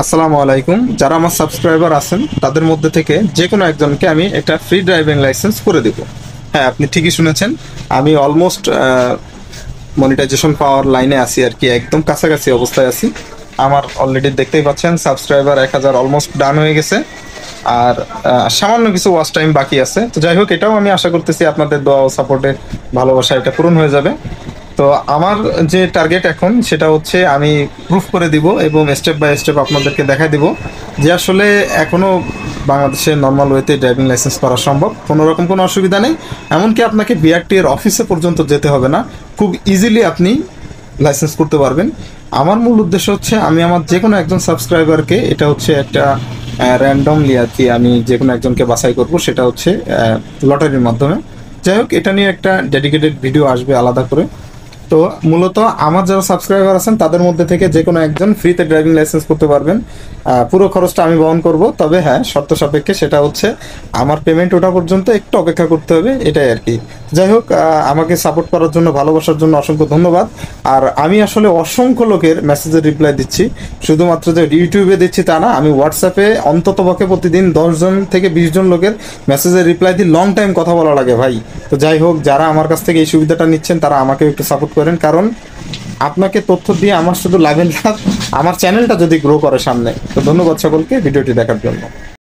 আসসালামু আলাইকুম। যারা আমার সাবস্ক্রাইবার আছেন তাদের মধ্যে থেকে যে কোনো একজনকে আমি একটা ফ্রি ড্রাইভিং লাইসেন্স করে দেব। হ্যাঁ, আপনি ঠিকই শুনেছেন। আমি অলমোস্ট মনিটাইজেশন পাওয়ার লাইনে আছি আর কি, একদম কাছাকাছি অবস্থায় আছি। আমার অলরেডি দেখতেই পাচ্ছেন সাবস্ক্রাইবার 1000 অলমোস্ট ডান হয়ে গেছে। আর সামান্য কিছু ওয়াচ টাইম বাকি আছে। তো যাই হোক, এটাও আমি আশা করতেছি আপনাদের দোয়া ও সাপোর্টে ভালোবাসা এটা পূরণ হয়ে যাবে। তো আমার যে টার্গেট এখন সেটা হচ্ছে আমি প্রুফ করে দিব এবং স্টেপ বাই স্টেপ আপনাদেরকে দেখাই দিব যে আসলে এখনও বাংলাদেশে নর্মাল ওয়েতে ড্রাইভিং লাইসেন্স করা সম্ভব, কোনো রকম কোনো অসুবিধা নেই। এমনকি আপনাকে বিআরটি এর অফিসে পর্যন্ত যেতে হবে না, খুব ইজিলি আপনি লাইসেন্স করতে পারবেন। আমার মূল উদ্দেশ্য হচ্ছে আমি আমার যে কোনো একজন সাবস্ক্রাইবারকে, এটা হচ্ছে একটা র্যান্ডমলি আর কি, আমি যে কোনো একজনকে বাছাই করব, সেটা হচ্ছে লটারির মাধ্যমে। যাই হোক, এটা নিয়ে একটা ডেডিকেটেড ভিডিও আসবে আলাদা করে। তো মূলত আমার যারা সাবস্ক্রাইবার আছেন তাদের মধ্যে থেকে যে কোনো একজন ফ্রিতে ড্রাইভিং লাইসেন্স করতে পারবেন। পুরো খরচটা আমি বহন করব, তবে হ্যাঁ, শর্ত সাপেক্ষে। সেটা হচ্ছে আমার পেমেন্ট ওঠা পর্যন্ত একটু অপেক্ষা করতে হবে, এটাই আর কি। যাই হোক, আমাকে সাপোর্ট করার জন্য, ভালোবাসার জন্য অসংখ্য ধন্যবাদ। আর আমি আসলে অসংখ্য লোকের মেসেজের রিপ্লাই দিচ্ছি, শুধুমাত্র যে ইউটিউবে দিচ্ছি তা না, আমি হোয়াটসঅ্যাপে অন্ততপক্ষে প্রতিদিন 10 জন থেকে 20 জন লোকের মেসেজের রিপ্লাই দিই। লং টাইম কথা বলা লাগে ভাই। তো যাই হোক, যারা আমার কাছ থেকে এই সুবিধাটা নিচ্ছেন তারা আমাকে একটু সাপোর্ট করেন, কারণ আপনাকে তথ্য দিয়ে আমার শুধু লাভের লাভ, আমার চ্যানেলটা যদি গ্রো করে সামনে। তো ধন্যবাদ সকলকে ভিডিওটি দেখার জন্য।